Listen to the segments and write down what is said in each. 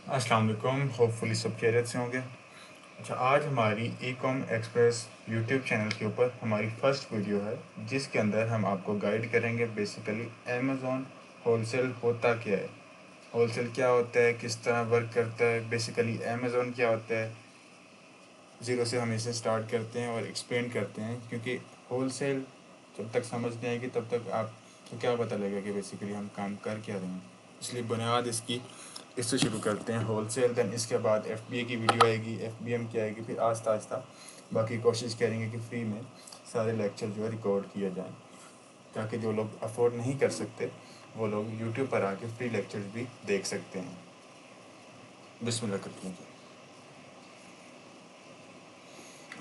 अस्सलाम वालेकुम। होपफुली सब खैरियत से होंगे। अच्छा, आज हमारी e com express YouTube channel के ऊपर हमारी फ़र्स्ट वीडियो है, जिसके अंदर हम आपको गाइड करेंगे बेसिकली अमेज़ॉन होलसेल होता क्या है, होलसेल क्या होता है, किस तरह वर्क करता है, बेसिकली अमेज़ॉन क्या होता है। ज़ीरो से हम इसे स्टार्ट करते हैं और एक्सप्लेन करते हैं, क्योंकि होलसेल जब तक समझ नहीं आएगी तब तक आपको क्या पता लगेगा कि बेसिकली हम काम कर क्या रहे हैं। इसलिए बुनियाद इससे शुरू करते हैं होलसेल, दैन इसके बाद FBA की वीडियो आएगी, FBM की आएगी, फिर आहिस्ता आहिस्ता बाकी कोशिश करेंगे कि फ्री में सारे लेक्चर जो है रिकॉर्ड किए जाएँ, ताकि जो लोग अफोर्ड नहीं कर सकते वो लोग यूट्यूब पर आके फ्री लेक्चर्स भी देख सकते हैं। बिस्मिल्लाह करते हैं।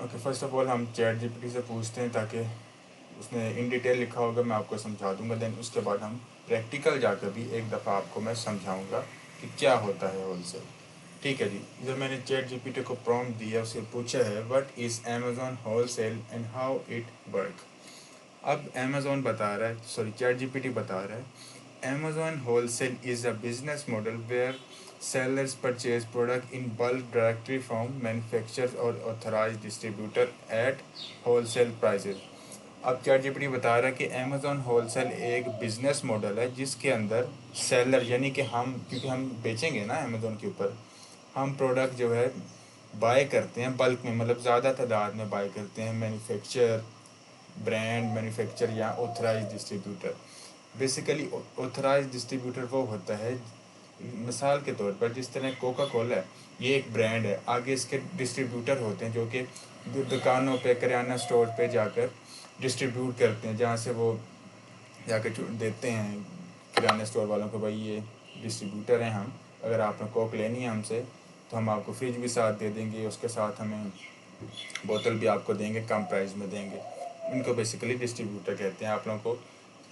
ओके, फर्स्ट ऑफ ऑल हम ChatGPT से पूछते हैं, ताकि उसने इन डिटेल लिखा होगा, मैं आपको समझा दूंगा। देन उसके बाद हम प्रैक्टिकल जाकर भी एक दफ़ा आपको मैं समझाऊंगा कि क्या होता है होलसेल। ठीक है जी। जब मैंने ChatGPT को प्रॉम्प्ट दिया, उससे पूछा है what is Amazon wholesale and how it work. अब अमेज़ॉन बता रहा है, सॉरी ChatGPT बता रहा है, Amazon wholesale is a business model where sellers purchase product in bulk directly from manufacturers or authorized distributor at wholesale prices। अब ChatGPT बता रहा है कि अमेज़ॉन होलसेल एक बिज़नेस मॉडल है, जिसके अंदर सेलर यानी कि हम, क्योंकि हम बेचेंगे ना अमेज़ॉन के ऊपर, हम प्रोडक्ट जो है बाय करते हैं बल्क में, मतलब ज़्यादा तादाद में बाय करते हैं मैन्युफैक्चर, ब्रांड मैन्युफैक्चर या authorise distributor. Basically authorise distributor वो होता है, मिसाल के तौर पर जिस तरह कोका कोला है, ये एक ब्रांड है, आगे इसके डिस्ट्रीब्यूटर होते हैं जो कि दुकानों पे, किराना स्टोर पे जाकर डिस्ट्रीब्यूट करते हैं, जहाँ से वो जाकर देते हैं किराना स्टोर वालों को, भाई ये डिस्ट्रीब्यूटर हैं हम, अगर आपने कोक लेनी है हमसे तो हम आपको फ्रिज भी साथ दे देंगे, उसके साथ हमें बोतल भी आपको देंगे, कम प्राइस में देंगे। इनको बेसिकली डिस्ट्रीब्यूटर कहते हैं। आप लोगों को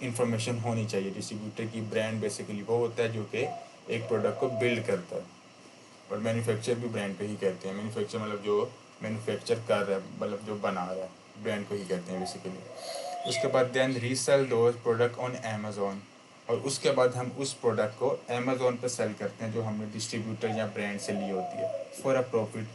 इन्फॉर्मेशन होनी चाहिए, डिस्ट्रीब्यूटर की ब्रांड बेसिकली वो होता है जो कि एक प्रोडक्ट को बिल्ड करता है। और मैन्युफैक्चर भी ब्रांड को ही कहते हैं। मैन्युफैक्चर मतलब जो मैन्युफैक्चर कर रहा है, मतलब जो बना रहा है, ब्रांड को ही कहते हैं बेसिकली। उसके बाद then resell those product on Amazon, और उसके बाद हम उस प्रोडक्ट को अमेज़ॉन पर सेल करते हैं जो हमने डिस्ट्रीब्यूटर या ब्रांड से ली होती है, फॉर अ प्रॉफिट,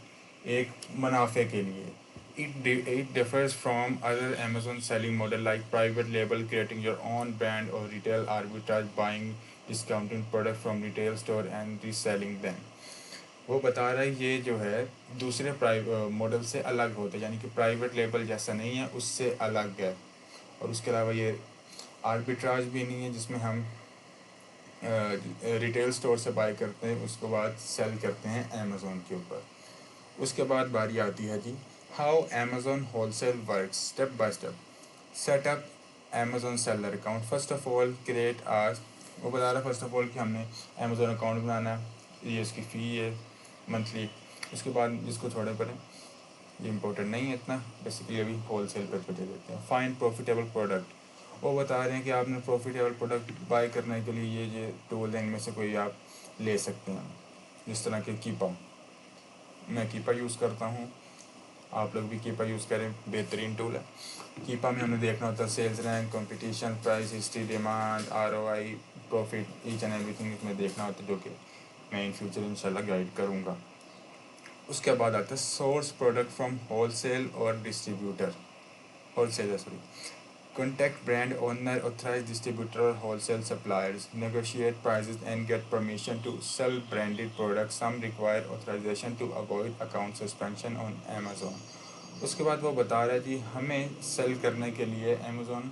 एक मुनाफे के लिए। It differs from other Amazon selling model like private label, creating your own brand, or retail arbitrage, buying discounted product from retail store and reselling them। वो बता रहा है ये जो है दूसरे मॉडल से अलग होता है, यानी कि प्राइवेट लेबल जैसा नहीं है, उससे अलग है। और उसके अलावा ये आर्बिट्राज भी नहीं है, जिसमें हम रिटेल स्टोर से बाय करते हैं, उसके बाद सेल करते हैं अमेज़ॉन के ऊपर। उसके बाद बारी आती है जी, how Amazon wholesale work, step by step. Setup Amazon seller account, first of all create are, वो बता रहा है फर्स्ट ऑफ ऑल कि हमने अमेज़ॉन अकाउंट बनाना है, ये इसकी फ़ी है मंथली। उसके बाद जिसको छोड़े पर ये इंपॉर्टेंट नहीं है इतना, बेसिकली अभी होलसेल पर दे देते हैं। फाइंड प्रॉफिटेबल प्रोडक्ट, वो बता रहे हैं कि आपने प्रॉफिटेबल प्रोडक्ट बाय करने के लिए ये टूल है, इनमें से कोई आप ले सकते हैं, जिस तरह के कीपा, मैं कीपा यूज़ करता हूँ, आप लोग भी कीपा यूज़ करें, बेहतरीन टूल है। कीपा में हमें देखना होता है sales rank, competition, price history, demand, ROI, profit, each and everything इसमें देखना होता है, जो कि मैं इन फ्यूचर इंशाल्लाह गाइड करूँगा। उसके बाद आता है सोर्स प्रोडक्ट फ्रॉम होलसेल और distributor, wholesaler sorry, contact brand owner, authorized distributor or wholesale suppliers, negotiate prices and get permission to sell branded products. Some require authorization to avoid account suspension on Amazon। उसके बाद वो बता रहा है जी, हमें cell करने के लिए अमेज़ॉन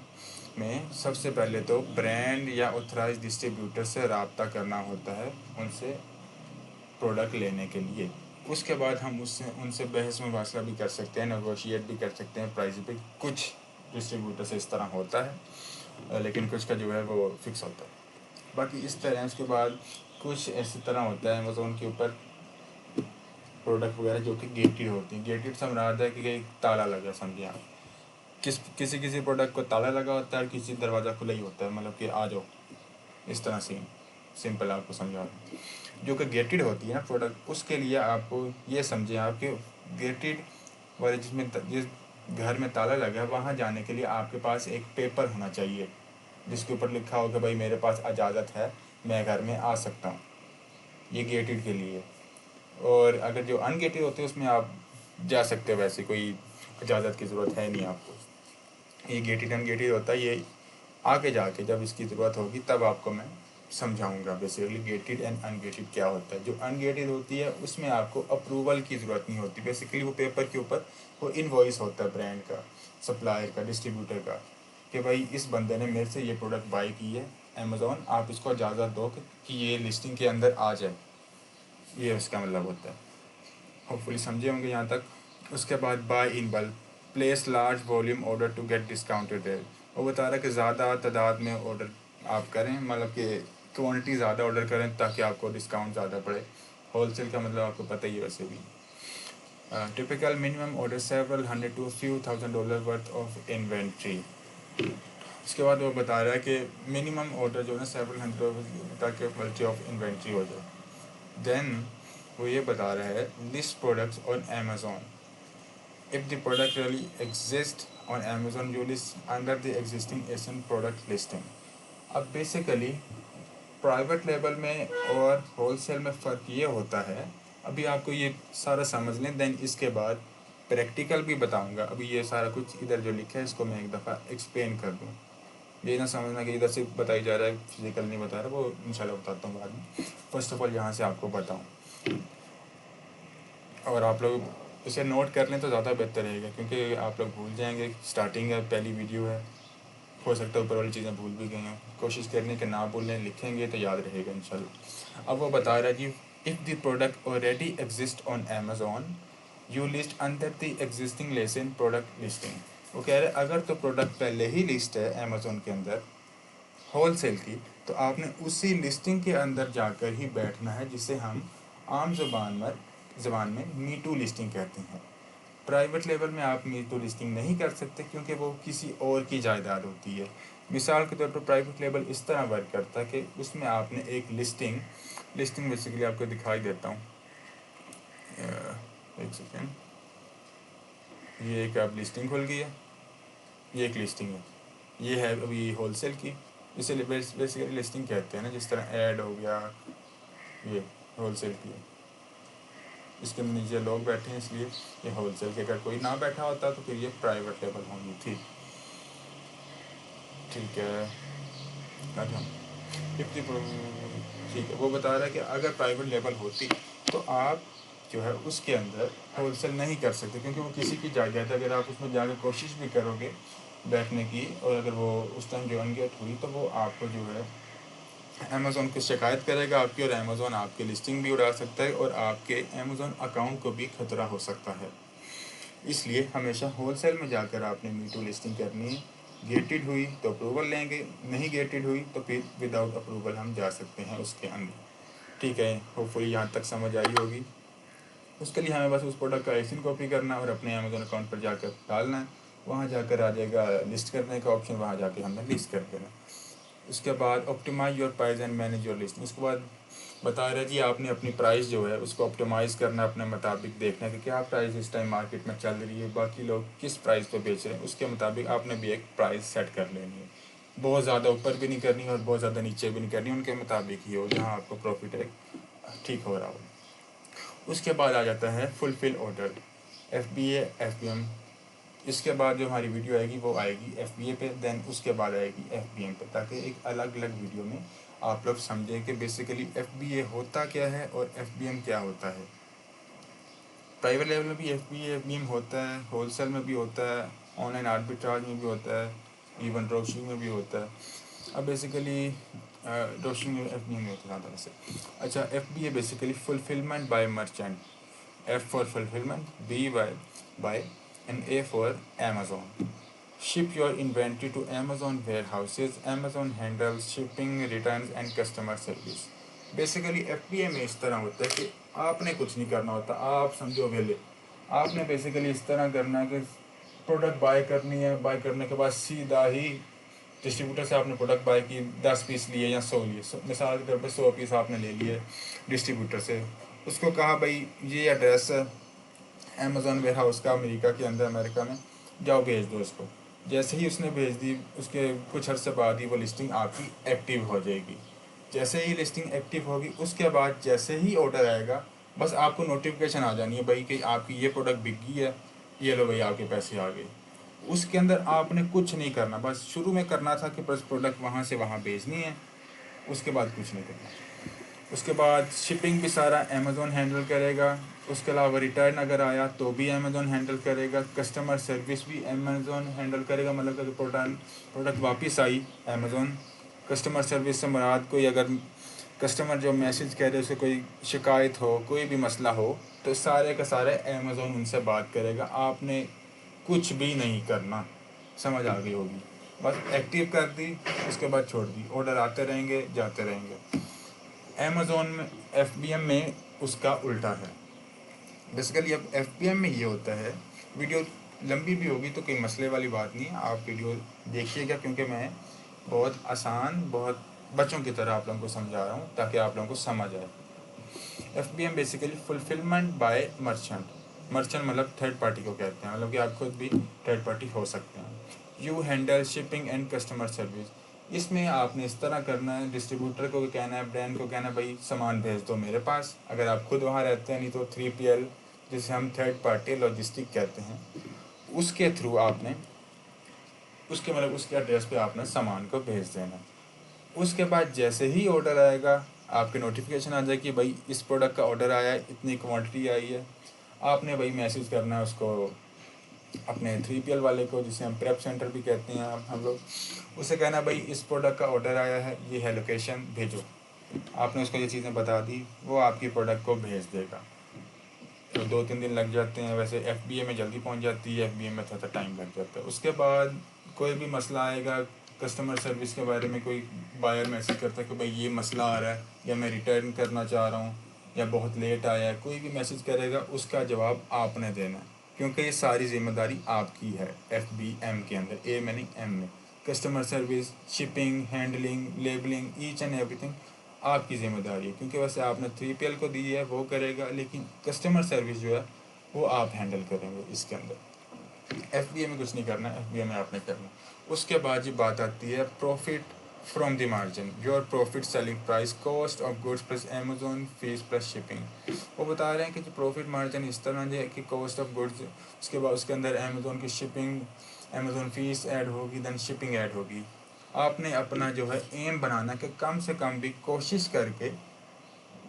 में सबसे पहले तो ब्रांड या ऑथराइज डिस्ट्रीब्यूटर से रब्ता करना होता है, उनसे प्रोडक्ट लेने के लिए। उसके बाद हम उससे उनसे बहस मुबासला भी कर सकते हैं, नेगोशिएट भी कर सकते हैं प्राइस पे। कुछ डिस्ट्रीब्यूटर से इस तरह होता है, लेकिन कुछ का जो है वो फिक्स होता है। बाकी इस तरह उसके बाद कुछ ऐसी तरह होता है अमेज़ोन के ऊपर प्रोडक्ट वगैरह जो कि गेटेड होती हैं। गेटेड से मुराद है कि एक ताला लगा, समझिए आप, किसी किसी प्रोडक्ट को ताला लगा होता है और किसी दरवाज़ा खुला ही होता है, मतलब कि आ जाओ, इस तरह सीन, सिंपल आपको समझा रहा हूँ। जो कि गेटेड होती है ना प्रोडक्ट, उसके लिए आपको ये समझें आप कि गेटेड वाले जिसमें जिस घर में ताला लगा है, वहाँ जाने के लिए आपके पास एक पेपर होना चाहिए जिसके ऊपर लिखा हो कि भाई मेरे पास इजाज़त है, मैं घर में आ सकता हूँ। ये गेटेड के लिए। और अगर जो अनगेटेड होते हैं उसमें आप जा सकते हो, वैसे कोई इजाज़त की ज़रूरत है नहीं आपको। ये गेटेड अनगेटेड होता है, ये आगे जाके जब इसकी ज़रूरत होगी तब आपको मैं समझाऊंगा बेसिकली गेटेड एंड अनगेटेड क्या होता है। जो अनगेटेड होती है उसमें आपको अप्रूवल की ज़रूरत नहीं होती, बेसिकली वो पेपर के ऊपर वो इनवॉइस होता है ब्रांड का, सप्लायर का, डिस्ट्रीब्यूटर का, कि भाई इस बंदे ने मेरे से ये प्रोडक्ट बाई की है अमेज़ॉन, आप इसको इजाज़त दो कि ये लिस्टिंग के अंदर आ जाए, ये उसका मतलब होता है। होपफुली समझे होंगे यहाँ तक। उसके बाद buy in bulk, place large volume order to get discounted rate. वो बता रहा है कि ज़्यादा तादाद में ऑर्डर आप करें, मतलब कि क्वांटिटी ज़्यादा ऑर्डर करें ताकि आपको डिस्काउंट ज़्यादा पड़े। होलसेल का मतलब आपको पता ही है वैसे भी। Typical minimum order several hundred to few $1000 worth of inventory. उसके बाद वो बता रहा है कि मिनिमम ऑर्डर जो है ना सेवरल हंड्रेड ताकि क्वालिटी ऑफ इन्वेंट्री हो जाए। देन वो ये बता रहा है list products on Amazon. If the product really exists on Amazon, you list under the existing ASIN product listing. अब बेसिकली प्राइवेट लेवल में और होलसेल में फ़र्क ये होता है, अभी आपको ये सारा समझ लें, देन इसके बाद प्रैक्टिकल भी बताऊंगा। अभी ये सारा कुछ इधर जो लिखा है इसको मैं एक दफ़ा एक्सप्लेन कर दूँ, ये ना समझना कि इधर से बताई जा रहा है फिजिकल नहीं बता रहा, वो इंशाल्लाह बताता हूँ बाद में। फर्स्ट ऑफ ऑल यहाँ से आपको बताऊँ और आप लोग इसे नोट कर लें तो ज़्यादा बेहतर रहेगा, क्योंकि आप लोग भूल जाएंगे, स्टार्टिंग है, पहली वीडियो है, हो सकता है ऊपर वाली चीज़ें भूल भी गई हों। कोशिश करने के ना भूलें, लिखेंगे तो याद रहेगा इंशाल्लाह। अब वो बता रहा है कि if the product already exist on Amazon you list under the existing lesson product listing. वो कह रहे हैं अगर तो प्रोडक्ट पहले ही लिस्ट है अमेज़ॉन के अंदर होलसेल की, तो आपने उसी लिस्टिंग के अंदर जाकर ही बैठना है, जिसे हम आम ज़बान में मीटू लिस्टिंग कहते हैं। प्राइवेट लेवल में आप मीटू लिस्टिंग नहीं कर सकते क्योंकि वो किसी और की जायदाद होती है। मिसाल के तौर पर प्राइवेट लेवल इस तरह वर्क करता है कि उसमें आपने एक लिस्टिंग बेसिकली आपको दिखाई देता हूँ, एक सेकेंड, ये एक आप लिस्टिंग खुल गई है, ये एक लिस्टिंग है, ये है अभी होलसेल की, इसे बेसिकली लिस्टिंग कहते हैं ना, जिस तरह ऐड हो गया, ये होलसेल की है। इसके नीचे लोग बैठे हैं इसलिए ये होलसेल के, अगर कोई ना बैठा होता तो फिर ये प्राइवेट लेवल होनी थी। ठीक है, ठीक है। वो बता रहा है कि अगर प्राइवेट लेवल होती तो आप जो है उसके अंदर होलसेल नहीं कर सकते, क्योंकि वो किसी की जायदाद है। अगर आप उसमें जाकर कोशिश भी करोगे बैठने की, और अगर वो उस टाइम जो अनगेट हुई तो वो आपको जो है अमेज़ॉन को शिकायत करेगा आपकी, और अमेज़ॉन आपकी लिस्टिंग भी उड़ा सकता है और आपके अमेज़ॉन अकाउंट को भी खतरा हो सकता है। इसलिए हमेशा होलसेल में जाकर आपने मीटू लिस्टिंग करनी है। गेटेड हुई तो अप्रूवल लेंगे, नहीं गेटेड हुई तो फिर विदाउट अप्रूवल हम जा सकते हैं उसके अंदर। ठीक है, होपफुली यहाँ तक समझ आई होगी। उसके लिए हमें बस उस प्रोडक्ट का एसिन कॉपी करना और अपने अमेज़ॉन अकाउंट पर जाकर डालना है, वहाँ जाकर आ जाएगा लिस्ट करने का ऑप्शन, वहाँ जाकर हमने लिस्ट कर देना। उसके बाद optimise your price and manage your listing. उसके बाद बता रहे जी आपने अपनी प्राइस जो है उसको ऑप्टिमाइज़ करना, अपने मुताबिक देखना कि क्या प्राइस इस टाइम मार्केट में चल रही है, बाकी लोग किस प्राइस पे बेच रहे हैं, उसके मुताबिक आपने भी एक प्राइस सेट कर लेनी है। बहुत ज़्यादा ऊपर भी नहीं करनी और बहुत ज़्यादा नीचे भी नहीं करनी, उनके मुताबिक ही हो जहाँ आपको प्रॉफिट है ठीक हो रहा हो। उसके बाद आ जाता है फुलफिल ऑर्डर, FBA FBM। इसके बाद जो हमारी वीडियो आएगी वो आएगी FBA पे, देन उसके बाद आएगी FBM पे, ताकि एक अलग अलग वीडियो में आप लोग समझें कि बेसिकली FBA होता क्या है और FBM क्या होता है। प्राइवेट लेवल में भी FBA FBM होता है, होलसेल में भी होता है, ऑनलाइन आर्बिट्राज में भी होता है, इवन ड्रॉपशिपिंग में भी होता है। अब बेसिकली ड्रॉपशिपिंग में FBM में होता है ज़्यादा वैसे। अच्छा, FBA basically fulfilment bye merchant, F for fulfillment, B by and A for Amazon. Ship your inventory to Amazon warehouses. Amazon handles shipping, returns and customer service. Basically FBA में इस तरह होता है कि आपने कुछ नहीं करना होता, आप समझो वेले, आपने बेसिकली इस तरह करना है कि प्रोडक्ट बाय करनी है, बाय करने के बाद सीधा ही डिस्ट्रीब्यूटर से आपने प्रोडक्ट बाय की, 10 पीस लिए या 100 लिए, मिसाल के तौर पर 100 पीस आपने ले लिए डिस्ट्रीब्यूटर से, उसको कहा भाई ये एड्रेस है अमेज़ॉन वेयर हाउस का अमेरिका के अंदर, अमेरिका में, जाओ भेज दो इसको। जैसे ही उसने भेज दी, उसके कुछ अर्से बाद ही वो लिस्टिंग आपकी एक्टिव हो जाएगी। जैसे ही लिस्टिंग एक्टिव होगी उसके बाद जैसे ही ऑर्डर आएगा बस आपको नोटिफिकेशन आ जानी है भाई कि आपकी ये प्रोडक्ट बिक गई है, ये लो भाई आपके पैसे आ गए। उसके अंदर आपने कुछ नहीं करना, बस शुरू में करना था कि बस प्रोडक्ट वहाँ से वहाँ भेजनी है, उसके बाद कुछ नहीं करना। उसके बाद शिपिंग भी सारा अमेज़ोन हैंडल करेगा। उसके अलावा रिटर्न अगर आया तो भी अमेज़ोन हैंडल करेगा। कस्टमर सर्विस भी अमेज़ोन हैंडल करेगा, मतलब कि प्रोडक्ट वापस आई, अमेज़ोन कस्टमर सर्विस से मुराद कोई अगर कस्टमर जो मैसेज कह रहे हैं उसे कोई शिकायत हो, कोई भी मसला हो, तो सारे का सारे अमेज़ोन उनसे बात करेगा। आपने कुछ भी नहीं करना, समझ आ गई होगी। बस एक्टिव कर दी, उसके बाद छोड़ दी, ऑर्डर आते रहेंगे जाते रहेंगे। अमेज़ोन में FBM में उसका उल्टा है। बेसिकली अब FBM में ये होता है, वीडियो लंबी भी होगी तो कोई मसले वाली बात नहीं है, आप वीडियो देखिएगा, क्योंकि मैं बहुत आसान, बहुत बच्चों की तरह आप लोगों को समझा रहा हूँ ताकि आप लोगों को समझ आए। FBM basically fulfilment bye merchant. Merchant मतलब थर्ड पार्टी को कहते हैं, मतलब कि आप खुद भी थर्ड पार्टी हो सकते हैं। You handle shipping and customer service. इसमें आपने इस तरह करना है, डिस्ट्रीब्यूटर को कहना है, ब्रांड को कहना है भाई सामान भेज दो मेरे पास, अगर आप खुद वहाँ रहते हैं, नहीं तो 3PL जिसे हम थर्ड पार्टी लॉजिस्टिक कहते हैं, उसके थ्रू आपने उसके मतलब उसके एड्रेस पे आपने सामान को भेज देना। उसके बाद जैसे ही ऑर्डर आएगा आपके नोटिफिकेशन आ जाए कि भाई इस प्रोडक्ट का ऑर्डर आया है, इतनी क्वांटिटी आई है। आपने भाई मैसेज करना है उसको, अपने 3PL वाले को, जिसे हम प्रेप सेंटर भी कहते हैं हम लोग, उसे कहना भाई इस प्रोडक्ट का ऑर्डर आया है, ये है लोकेशन, भेजो। आपने उसको ये चीज़ें बता दी, वो आपकी प्रोडक्ट को भेज देगा। तो 2-3 दिन लग जाते हैं, वैसे FBA में जल्दी पहुंच जाती है, FBA में थोड़ा टाइम लग जाता है। उसके बाद कोई भी मसला आएगा कस्टमर सर्विस के बारे में, कोई बायर मैसेज करता है कि भाई ये मसला आ रहा है, या मैं रिटर्न करना चाह रहा हूँ, या बहुत लेट आया है, कोई भी मैसेज करेगा उसका जवाब आपने देना है, क्योंकि ये सारी जिम्मेदारी आपकी है। FBM के अंदर, A में नहीं M में, customer service, shipping, handling, labelling, each and everything आपकी ज़िम्मेदारी है, क्योंकि वैसे आपने 3PL को दी है, वो करेगा, लेकिन कस्टमर सर्विस जो है वो आप हैंडल करेंगे इसके अंदर। FBA में कुछ नहीं करना, FBA में आपने करना। उसके बाद ये बात आती है profit from the margin, your profit selling price, cost of goods plus Amazon fees plus shipping. वो बता रहे हैं कि जो प्रॉफिट मार्जिन इस तरह है कि कॉस्ट ऑफ गुड्स, उसके बाद उसके अंदर अमेजोन की शिपिंग, अमेजोन फीस ऐड होगी, देन शिपिंग ऐड होगी। आपने अपना जो है एम बनाना कि कम से कम भी कोशिश करके,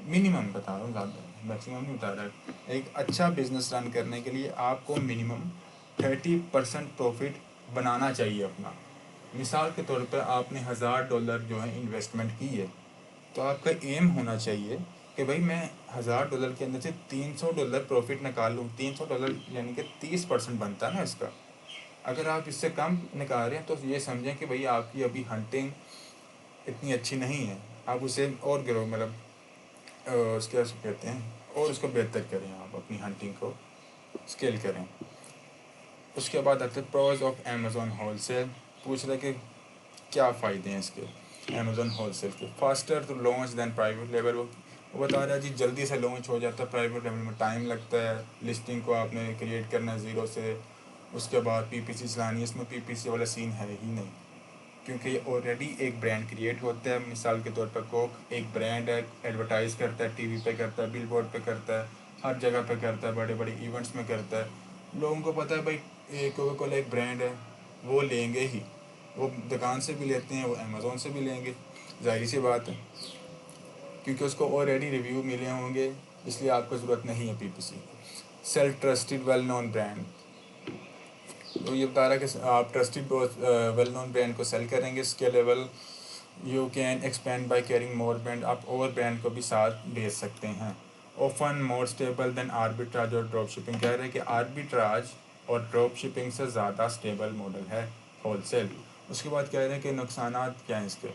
मिनिमम बता रहा हूँ, ज़्यादा मैक्सिमम नहीं बता रहा, एक अच्छा बिजनेस रन करने के लिए आपको मिनिमम 30% प्रॉफिट बनाना चाहिए अपना। मिसाल के तौर पर आपने $1000 जो है इन्वेस्टमेंट की है, तो आपका एम होना चाहिए कि भाई मैं $1000 के अंदर से $300 प्रॉफिट निकाल लूँ। $300 यानी कि 30% बनता है ना इसका। अगर आप इससे कम निकाल रहे हैं तो ये समझें कि भाई आपकी अभी हंटिंग इतनी अच्छी नहीं है, आप उसे और ग्रो, मतलब उसके कहते हैं, और उसको बेहतर करें, आप अपनी हंटिंग को स्केल करें। उसके बाद आते हैं प्रोज ऑफ अमेज़ॉन होलसेल। पूछ रहे कि क्या फ़ायदे हैं इसके अमेज़ॉन होलसेल के। Faster to launch than private level. वो बता रहा है जी जल्दी से लॉन्च हो जाता है, प्राइवेट लेवल में टाइम लगता है, लिस्टिंग को आपने क्रिएट करना है ज़ीरो से, उसके बाद PPC चलानी है। इसमें PPC वाला सीन है ही नहीं, क्योंकि ये ऑलरेडी एक ब्रांड क्रिएट होता है। मिसाल के तौर पर कोक एक ब्रांड है, एडवर्टाइज़ करता है, टीवी पे करता है, बिलबोर्ड पे करता है, हर जगह पे करता है, बड़े बड़े इवेंट्स में करता है। लोगों को पता है भाई कोका कोला एक ब्रांड है, वो लेंगे ही, वो दुकान से भी लेते हैं, वो अमेज़ोन से भी लेंगे, जाहिर सी बात है, क्योंकि उसको ऑलरेडी रिव्यू मिले होंगे, इसलिए आपको ज़रूरत नहीं है PPC। Self trusted well known brand. तो ये बता रहा है कि आप ट्रस्टेड वेल नोन ब्रांड को सेल करेंगे। Scalable, you can expand by carrying more brand, आप और ब्रांड को भी साथ भेज सकते हैं। Often more stable than arbitrage और ड्रॉप शिपिंग। कह रहे हैं कि आर्बिट्राज और ड्रॉप शिपिंग से ज़्यादा स्टेबल मॉडल है होलसेल। उसके बाद कह रहे हैं कि नुकसानात क्या हैं इसके।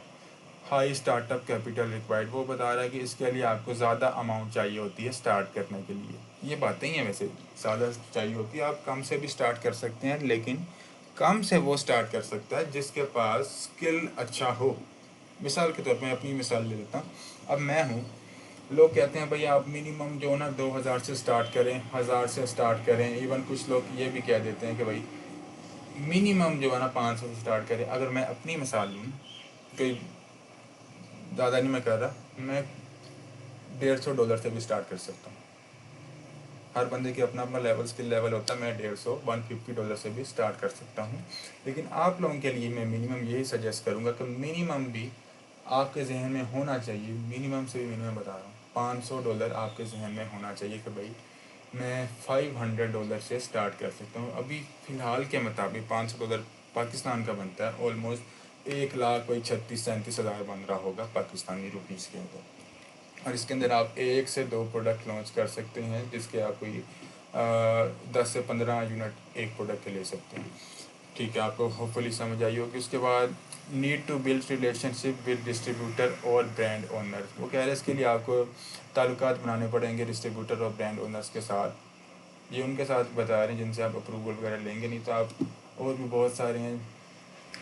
High startup capital required. वो बता रहा है कि इसके लिए आपको ज़्यादा अमाउंट चाहिए होती है स्टार्ट करने के लिए। ये बातें ही हैं, वैसे ज़्यादा चाहिए होती है, आप कम से भी स्टार्ट कर सकते हैं, लेकिन कम से वो स्टार्ट कर सकता है जिसके पास स्किल अच्छा हो। मिसाल के तौर पर मैं अपनी मिसाल ले लेता हूँ। अब मैं हूँ, लोग कहते हैं भाई आप मिनिमम जो ना 2000 से स्टार्ट करें, 1000 से स्टार्ट करें। इवन कुछ लोग ये भी कह देते हैं कि भाई मिनिमम जो है ना 500 से स्टार्ट करें। अगर मैं अपनी मिसाल लूँ, कोई ज़्यादा नहीं मैं कर रहा, मैं $150 से भी स्टार्ट कर सकता हूँ। हर बंदे के अपना अपना लेवल, स्किल लेवल होता है। मैं 150 $150 से भी स्टार्ट कर सकता हूँ। लेकिन आप लोगों के लिए मैं मिनिमम यही सजेस्ट करूँगा कि मिनिमम भी आपके जहन में होना चाहिए, मिनिमम से भी मिनिमम बता रहा हूँ, $500 आपके जहन में होना चाहिए कि भाई मैं $500 से स्टार्ट कर सकता हूँ। अभी फ़िलहाल के मुताबिक $500 पाकिस्तान का बनता है ऑलमोस्ट 1 लाख कोई 36-37 हज़ार बन रहा होगा पाकिस्तानी रुपीज़ के अंदर। और इसके अंदर आप 1 से 2 प्रोडक्ट लॉन्च कर सकते हैं, जिसके आप कोई 10 से 15 यूनिट एक प्रोडक्ट के ले सकते हैं। ठीक है, आपको होपफुली समझ आई होगी। उसके बाद need to build relationship with distributor और ब्रांड ओनर। वो कह रहे हैं इसके लिए आपको ताल्लुकात बनाने पड़ेंगे डिस्ट्रीब्यूटर और ब्रांड ओनर्स के साथ। ये उनके साथ बता रहे हैं जिनसे आप अप्रूवल वगैरह लेंगे, नहीं तो आप और भी बहुत सारे हैं,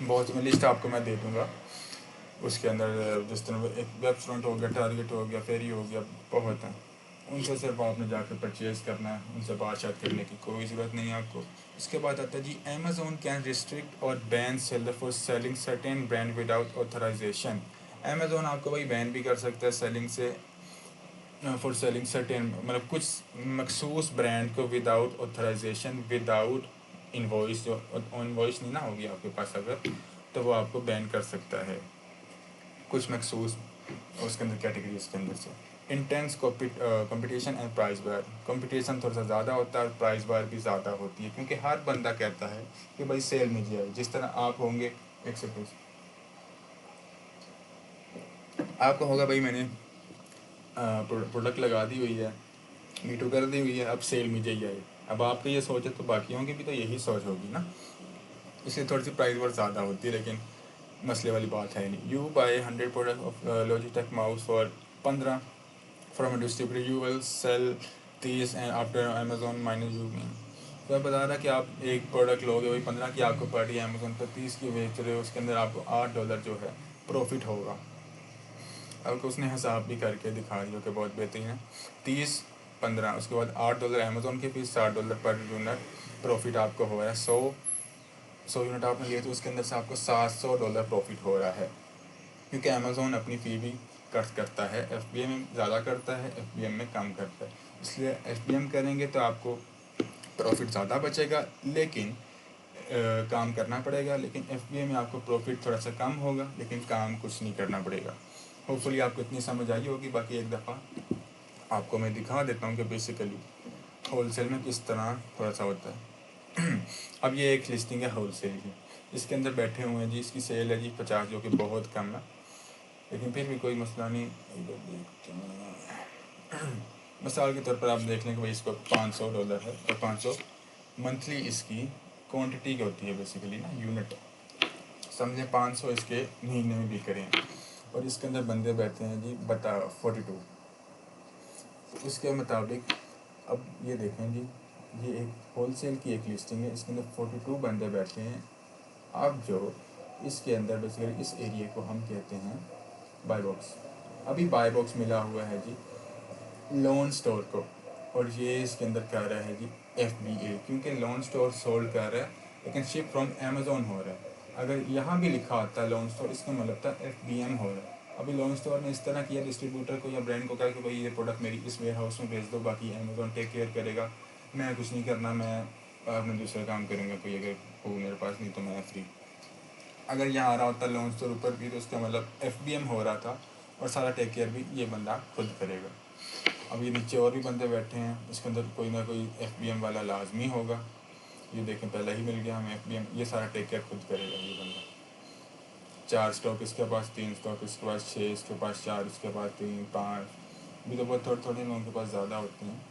बहुत लिस्ट आपको मैं दे दूँगा। उसके अंदर जिस तरह एक वेब फ्रंट हो गया, टारगेट हो गया, फेरी हो गया, बहुत हैं। उनसे सिर्फ आपने जाकर परचेज़ करना है, उनसे बातचीत करने की कोई ज़रूरत नहीं है आपको। इसके बाद आता है जी, अमेज़ोन कैन रिस्ट्रिक्ट और ban seller for selling certain brand without authorisation. Amazon आपको भाई बैन भी कर सकता है सेलिंग से, फॉर सेलिंग सर्टेन मतलब कुछ मखसूस ब्रांड को विदाउट ऑथराइजेशन, विदाउट इनवॉइस, जो इनवॉइस नहीं ना होगी आपके पास अगर, तो वो आपको बैन कर सकता है कुछ मखसूस उसके अंदर कैटेगरीज के अंदर से। Intense competition and price bar, competition थोड़ा सा ज़्यादा होता है और प्राइस बार भी ज़्यादा होती है, क्योंकि हर बंदा कहता है कि भाई सेल मुझे आई। जिस तरह आप होंगे, एक सेकेंड, आपको होगा भाई मैंने प्रोडक्ट लगा दी हुई है, मीटू कर दी हुई है, अब सेल मुझे ही आई। अब आपकी ये सोच है तो बाकियों की भी तो यही सोच होगी ना, इसलिए थोड़ी सी प्राइस बार ज़्यादा होती है, लेकिन मसले वाली बात है नहीं। You buy 100 product of Logitech mouse for 15 from a distributor, you will sell 30 and after Amazon minus you. तो बता रहा कि आप एक प्रोडक्ट लोगे वही 15 की आपको पड़ रही है, अमेजोन पर 30 की बेच रहे हो, उसके अंदर आपको $8 जो है प्रॉफिट होगा। अब उसने हिसाब भी करके दिखा दिया कि बहुत बेहतरीन है। 30 15 उसके बाद $8 अमेजोन की फीस, $60 पर यूनिट प्रॉफिट आपको हो रहा है। 100 यूनिट आपने लिए तो उसके अंदर से आपको $700 प्रॉफिट हो रहा है, क्योंकि अमेज़ोन अपनी फ़ी भी कट करता है, FBA में ज़्यादा करता है, FBM में कम करता है। इसलिए FBM करेंगे तो आपको प्रॉफिट ज़्यादा बचेगा, लेकिन काम करना पड़ेगा। लेकिन FBA में आपको प्रॉफिट थोड़ा सा कम होगा, लेकिन काम कुछ नहीं करना पड़ेगा। होपफुली आपको इतनी समझ आई होगी। बाकी एक दफ़ा आपको मैं दिखा देता हूँ कि बेसिकली होलसेल में किस तरह थोड़ा सा होता है। अब ये एक लिस्टिंग है होलसेल की, इसके अंदर बैठे हुए हैं जी, इसकी सेल है जी 50, जो कि बहुत कम है, लेकिन फिर भी कोई मसला नहीं। मिसाल के तौर पर आप देख लें कि भाई इसको $500 है, और 500 मंथली इसकी क्वांटिटी की होती है बेसिकली ना, यूनिट समझें। 500 इसके महीने में भी करें, और इसके अंदर बंदे बैठे हैं जी 42। इसके मुताबिक अब ये देखें जी, ये एक होलसेल की एक लिस्टिंग है, इसके अंदर 42 बंदे बैठे हैं। अब जो इसके अंदर बेसिकली इस एरिया को हम कहते हैं बाय बॉक्स। अभी बाय बॉक्स मिला हुआ है जी लोन स्टोर को, और ये इसके अंदर कह रहा है जी FBA, क्योंकि लोन स्टोर सोल्ड कर रहा है लेकिन शिप फ्रॉम अमेज़ोन हो रहा है। अगर यहाँ भी लिखा होता है लोन स्टोर, इसका मतलब था FBM हो रहा है। अभी लोन स्टोर ने इस तरह किया, डिस्ट्रीब्यूटर को या ब्रांड को कहा कि भाई ये प्रोडक्ट मेरी इस वेयर हाउस में भेज दो, बाकी अमेज़ोन टेक केयर करेगा, मैं कुछ नहीं करना, मैं अपने दूसरे काम करूँगा, कोई अगर हो मेरे पास, नहीं तो मैं फ्री। अगर यहाँ आ रहा होता लोन स्टोर ऊपर भी, तो उसका मतलब FBM हो रहा था, और सारा टेक केयर भी ये बंदा खुद करेगा। अब ये नीचे और भी बंदे बैठे हैं, इसके अंदर कोई ना कोई FBM वाला लाजमी होगा। ये देखें पहले ही मिल गया हमें FBM, ये सारा टेक केयर खुद करेगा ये बंदा। 4 स्टॉक इसके पास, 3 स्टॉक इसके पास, 6 इसके पास, 4 इसके पास, 3 5, अभी तो बहुत थोड़े थोड़े लोगों के पास ज़्यादा होते हैं।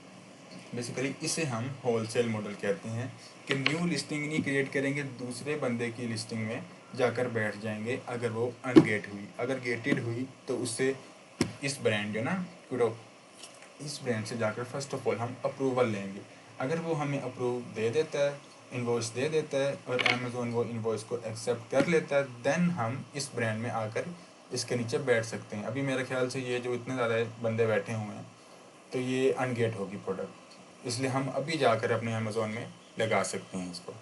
बेसिकली इसे हम होलसेल मॉडल कहते हैं कि न्यू लिस्टिंग नहीं क्रिएट करेंगे, दूसरे बंदे की लिस्टिंग में जाकर बैठ जाएंगे। अगर वो अनगेट हुई, अगर गेटेड हुई, तो उससे इस ब्रांड जो ना कुडो, इस ब्रांड से जाकर फर्स्ट ऑफ ऑल हम अप्रूवल लेंगे। अगर वो हमें अप्रूव दे देता है, इन्वॉइस दे देता है, और अमेज़ोन वो इन्वॉइस को एक्सेप्ट कर लेता है, देन हम इस ब्रांड में आकर इसके नीचे बैठ सकते हैं। अभी मेरे ख्याल से ये जो इतने ज़्यादा बंदे बैठे हुए हैं, तो ये अनगेट होगी प्रोडक्ट, इसलिए हम अभी जाकर अपने अमेज़ोन में लगा सकते हैं इसको,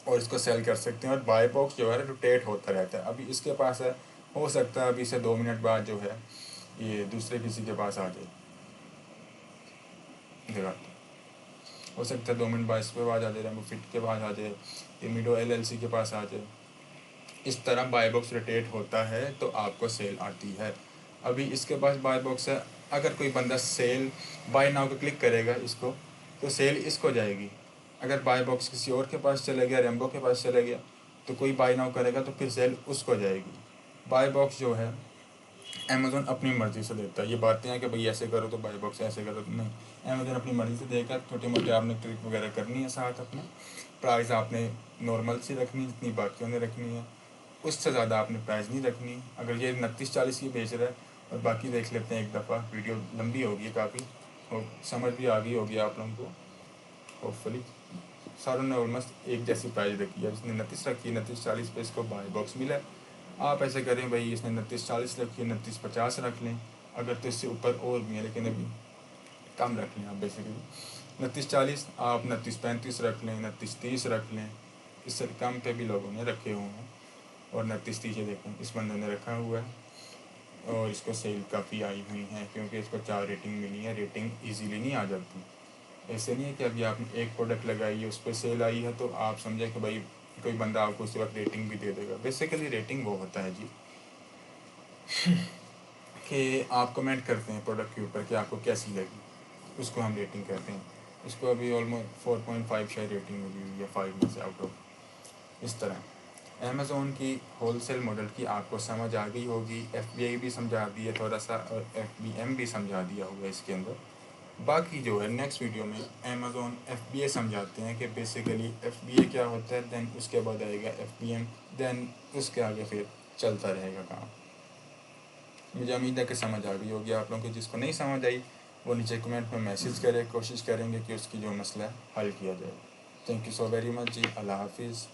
और इसको सेल कर सकते हैं। और बाय बॉक्स जो है रोटेट होता रहता है। अभी इसके पास है, हो सकता है अभी से 2 मिनट बाद जो है ये दूसरे किसी के पास आ जाए। देखा, हो सकता है 2 मिनट बाद इस पे आवाज़ आ जाए, रैम्बो फिट के पास आ जाए, इमीडो LLC के पास आ जाए। इस तरह बाय बॉक्स रोटेट होता है तो आपको सेल आती है। अभी इसके पास बाय बॉक्स है, अगर कोई बंदा सेल बाय नाउ पे क्लिक करेगा इसको, तो सेल इसको जाएगी। अगर बाय बॉक्स किसी और के पास चला गया, रैम्बो के पास चला गया, तो कोई बाय नाउ करेगा तो फिर सेल उसको जाएगी। बाय बॉक्स जो है अमेज़ोन अपनी मर्ज़ी से देता है। ये बातें हैं कि भाई ऐसे करो तो बाय बॉक्स ऐसे करो तो नहीं, अमेज़ोन अपनी मर्ज़ी से देगा। छोटे मोटे आपने ट्रिक वगैरह करनी है साथ अपने, प्राइस आपने नॉर्मल सी रखनी है जितनी बाकियों ने रखनी है, उससे ज़्यादा आपने प्राइस नहीं रखनी। अगर ये 29-40 की बेच रहा है और बाकी देख लेते हैं एक दफ़ा, वीडियो लंबी होगी काफ़ी और समझ भी आ गई होगी आप लोगों को होपफुली। सारों ने ऑलमोस्ट एक जैसी प्राइस रखी है। जिसने 29 रखी है 29-40 पे इसको बाय बॉक्स मिला है। आप ऐसे करें भाई, इसने 29-40 रखी है 29-50 रख लें, अगर तो इससे ऊपर और भी है लेकिन अभी कम रख लें आप बेसिकली 29-40, आप 29-35 रख लें, 29-30 रख लें। इससे कम पे भी लोगों ने रखे हुए हैं और 29-30 देखें इस बंदे ने रखा हुआ है और इसको सेल काफ़ी आई हुई है क्योंकि इसको 4 रेटिंग मिली है। रेटिंग ईजीली नहीं आ जाती, ऐसे नहीं है कि अभी आपने एक प्रोडक्ट लगाई है उस पर सेल आई है तो आप समझे कि भाई कोई बंदा आपको उसी वक्त रेटिंग भी दे देगा। बेसिकली रेटिंग वो होता है जी कि आप कमेंट करते हैं प्रोडक्ट के ऊपर कि आपको कैसी लगी, उसको हम रेटिंग कहते हैं। इसको अभी ऑलमोस्ट 4.5 शायद रेटिंग मिली हुई है 5 में से आउट ऑफ। इस तरह अमेज़ोन की होलसेल मॉडल की आपको समझ आ गई होगी। FBA भी समझा दी है थोड़ा सा और FBM भी समझा दिया होगा इसके अंदर। बाकी जो है नेक्स्ट वीडियो में अमेज़ोन FBA समझाते हैं कि बेसिकली FBA क्या होता है, देन उसके बाद आएगा FBM, देन उसके आगे फिर चलता रहेगा काम। मुझे उम्मीद है कि समझ आ गई होगी आप लोगों को। जिसको नहीं समझ आई वो नीचे कमेंट में मैसेज करे, कोशिश करेंगे कि उसकी जो मसला है हल किया जाए। Thank you so very much जी। अल्लाह हाफिज़।